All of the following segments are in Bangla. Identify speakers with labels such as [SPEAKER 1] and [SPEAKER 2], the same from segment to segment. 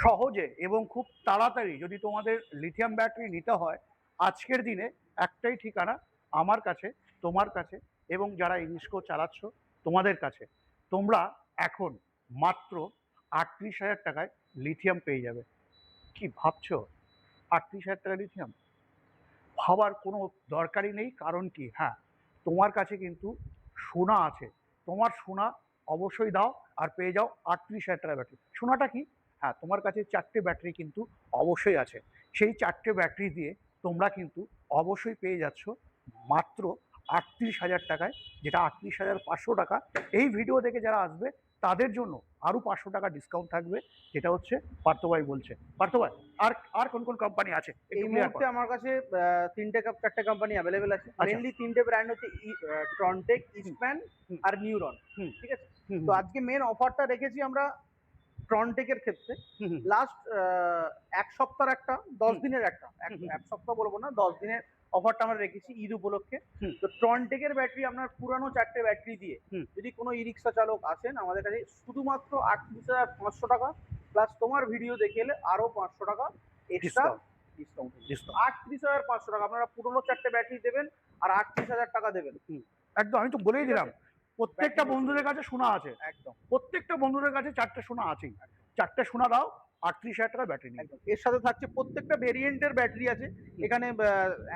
[SPEAKER 1] সহজে এবং খুব তাড়াতাড়ি যদি তোমাদের লিথিয়াম ব্যাটারি নিতে হয়, আজকের দিনে একটাই ঠিকানা, আমার কাছে, তোমার কাছে এবং যারা ইনিস্কো চালাচ্ছ তোমাদের কাছে। তোমরা এখন মাত্র ৩৮,০০০ টাকায় লিথিয়াম পেয়ে যাবে। কি ভাবছো? ৩৮,০০০ টাকা লিথিয়াম? ভাবার কোনো দরকারই নেই। কারণ কি, হ্যাঁ, তোমার কাছে কিন্তু সোনা আছে। তোমার সোনা অবশ্যই দাও আর পেয়ে যাও ৩৮,০০০ টাকা ব্যাটারি। সোনাটা কি, হ্যাঁ, তোমার কাছে ৪টে ব্যাটারি কিন্তু অবশ্যই আছে। সেই ৪টে ব্যাটারি দিয়ে তোমরা কিন্তু অবশ্যই পেয়ে যাচ্ছ মাত্র ৩৮,০০০ টাকায়, যেটা ৩৮,৫০০ টাকা। এই ভিডিও দেখে যারা আসবে তাদের জন্য আরও ৫০০ টাকা ডিসকাউন্ট থাকবে, যেটা হচ্ছে পার্থভাই বলছে। পার্থভাই, আর আর কোন কোন কোম্পানি আছে একটু
[SPEAKER 2] এই
[SPEAKER 1] ক্লিয়ার
[SPEAKER 2] মুহূর্তে
[SPEAKER 1] করো।
[SPEAKER 2] আমার কাছে ৩টে ৪টে কোম্পানি অ্যাভেলেবেল আছে।
[SPEAKER 1] আচ্ছা।
[SPEAKER 2] মেনলি ৩টে ব্র্যান্ড হচ্ছে ট্রনটেক,
[SPEAKER 1] হুম,
[SPEAKER 2] ইস্টম্যান
[SPEAKER 1] হুম,
[SPEAKER 2] আর নিউরন।
[SPEAKER 1] হুম,
[SPEAKER 2] ঠিক আছে?
[SPEAKER 1] হুম,
[SPEAKER 2] তো
[SPEAKER 1] হুম,
[SPEAKER 2] আজকে মেন অফারটা রেখেছি আমরা ট্রনটেকের ক্ষেত্রে।
[SPEAKER 1] হুম, হুম,
[SPEAKER 2] লাস্ট ১ সপ্তাহের একটা, ১০
[SPEAKER 1] হুম,
[SPEAKER 2] দিনের একটা,
[SPEAKER 1] হুম, হুম,
[SPEAKER 2] ১ সপ্তাহ বলবো না, ১০ দিনের অফারটা আমরা রেখেছি ঈদ উপলক্ষে।
[SPEAKER 1] হুম,
[SPEAKER 2] তো ট্রনটেকের ব্যাটারি আপনার পুরানো ৪টে ব্যাটারি দিয়ে
[SPEAKER 1] হুম,
[SPEAKER 2] যদি কোনো ই-রিক্সা চালক আসেন আমাদের কাছে শুধুমাত্র ৩৮,৫০০ টাকা প্লাস তোমার ভিডিও দেখে এলে আরও ৫০০ টাকা এক্সট্রা
[SPEAKER 1] ডিসকাউন্ট,
[SPEAKER 2] ডিসকাউন্ট।
[SPEAKER 1] ডিসকাউন্ট।
[SPEAKER 2] ৩৮,৫০০ টাকা আপনারা পুরোনো ৪টে ব্যাটারি দেবেন আর ৩৮,০০০ টাকা দেবেন।
[SPEAKER 1] হুম, একদম, আমি তো বলেই
[SPEAKER 2] ঠিক
[SPEAKER 1] দিলাম।
[SPEAKER 2] আছে?
[SPEAKER 1] প্রত্যেকটা
[SPEAKER 2] ব্যাটারি নিয়ে চলে
[SPEAKER 1] বন্ধুদের
[SPEAKER 2] যাবেন।
[SPEAKER 1] কাছে সোনা আছে।
[SPEAKER 2] একদম,
[SPEAKER 1] প্রত্যেকটা বন্ধুদের কাছে ৪টে সোনা আছেই। ৪টে সোনা দাও, ৩৮,০০০ টাকার ব্যাটারি নিয়ে
[SPEAKER 2] একদম।
[SPEAKER 1] যাও।
[SPEAKER 2] এর সাথে থাকছে প্রত্যেকটা ভেরিয়েন্টের ব্যাটারি আছে।
[SPEAKER 1] হুম,
[SPEAKER 2] এখানে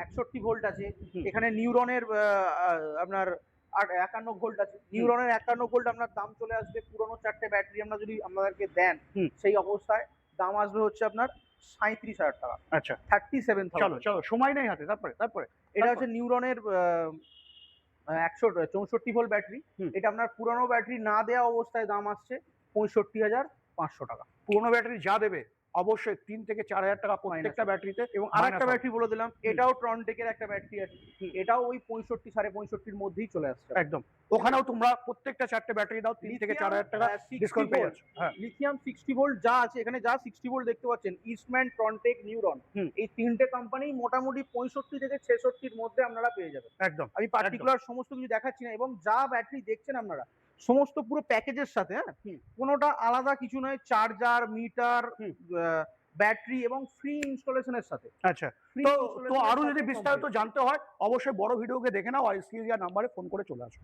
[SPEAKER 2] ৬১ ভোল্ট আছে।
[SPEAKER 1] হুম,
[SPEAKER 2] এখানে নিউরনের আপনার ৫১ ভোল্ট আছে।
[SPEAKER 1] হুম,
[SPEAKER 2] নিউরনের ৫১ ভোল্ট আপনার দাম চলে আসবে পুরনো ৪টে ব্যাটারি আমরা যদি আমাদেরকে দেন,
[SPEAKER 1] হুম,
[SPEAKER 2] সেই অবস্থায় দাম আসবে হচ্ছে আপনার ৩৭,০০০ টাকা।
[SPEAKER 1] আচ্ছা। চলো,
[SPEAKER 2] ৩৭,০০০।
[SPEAKER 1] চলো, সময় নেই হাতে। তারপরে, তারপরে,
[SPEAKER 2] এটা
[SPEAKER 1] তারপরে।
[SPEAKER 2] হচ্ছে নিউরনের ৬৪ ভোল্ট ব্যাটারি।
[SPEAKER 1] হুম।
[SPEAKER 2] এটা আপনার পুরানো ব্যাটারি না দেওয়া অবস্থায় দাম আসছে ৬৫,৫০০ টাকা।
[SPEAKER 1] পুরোনো ব্যাটারি যা দেবে অবশ্যই ৩ থেকে ৪,০০০ টাকা
[SPEAKER 2] মাইনাস
[SPEAKER 1] প্রত্যেকটা
[SPEAKER 2] হবে।
[SPEAKER 1] ব্যাটারিতে
[SPEAKER 2] এবং
[SPEAKER 1] মাইনাস
[SPEAKER 2] আরেকটা
[SPEAKER 1] হবে।
[SPEAKER 2] ব্যাটারি বলে দিলাম,
[SPEAKER 1] হুম,
[SPEAKER 2] এটাও ট্রনটেকের একটা ব্যাটারি আছে।
[SPEAKER 1] হুম,
[SPEAKER 2] এটাও ওই ৬৫ 65,০০০ মধ্যেই চলে আসছে।
[SPEAKER 1] একদম।
[SPEAKER 2] ঠিক আছে?
[SPEAKER 1] ওখানেও তোমরা প্রত্যেকটা ৪টে ব্যাটারি দাও, ৩ থেকে
[SPEAKER 2] লিথিয়াম
[SPEAKER 1] ৪,০০০ টাকা
[SPEAKER 2] 60
[SPEAKER 1] ডিসকাউন্ট পেয়ে
[SPEAKER 2] ভোল্ট,
[SPEAKER 1] যাচ্ছ। হ্যাঁ।
[SPEAKER 2] লিথিয়াম 60 ভোল্ট যা আছে এখানে, যা 60 ভোল্ট দেখতে পাচ্ছেন, ইস্টম্যান, ট্রনটেক, নিউরন,
[SPEAKER 1] হুম,
[SPEAKER 2] এই ৩টে কোম্পানি মোটামুটি ৬৫ থেকে ৬৬ র মধ্যে আপনারা পেয়ে যাবেন।
[SPEAKER 1] একদম,
[SPEAKER 2] আমি
[SPEAKER 1] একদম।
[SPEAKER 2] পার্টিকুলার সমস্ত কিছু দেখাচ্ছি না, এবং যা ব্যাটারি দেখছেন আপনারা সমস্ত পুরো প্যাকেজের সাথে, হ্যাঁ?
[SPEAKER 1] হুম,
[SPEAKER 2] কোনোটা আলাদা কিছু নয়, চার্জার, মিটার,
[SPEAKER 1] হুম।
[SPEAKER 2] ব্যাটারি এবং ফ্রি ইনস্টলেশনের সাথে।
[SPEAKER 1] আচ্ছা।
[SPEAKER 2] ফ্রি
[SPEAKER 1] তো তো
[SPEAKER 2] ইনস্টলেশনের
[SPEAKER 1] আরো
[SPEAKER 2] সাথে
[SPEAKER 1] যদি বিস্তারিত
[SPEAKER 2] কমপ্লিট।
[SPEAKER 1] জানতে হয় অবশ্যই বড় ভিডিওকে দেখে নাও আর স্ক্রিনে দেওয়া নাম্বারে ফোন করে চলে আসো।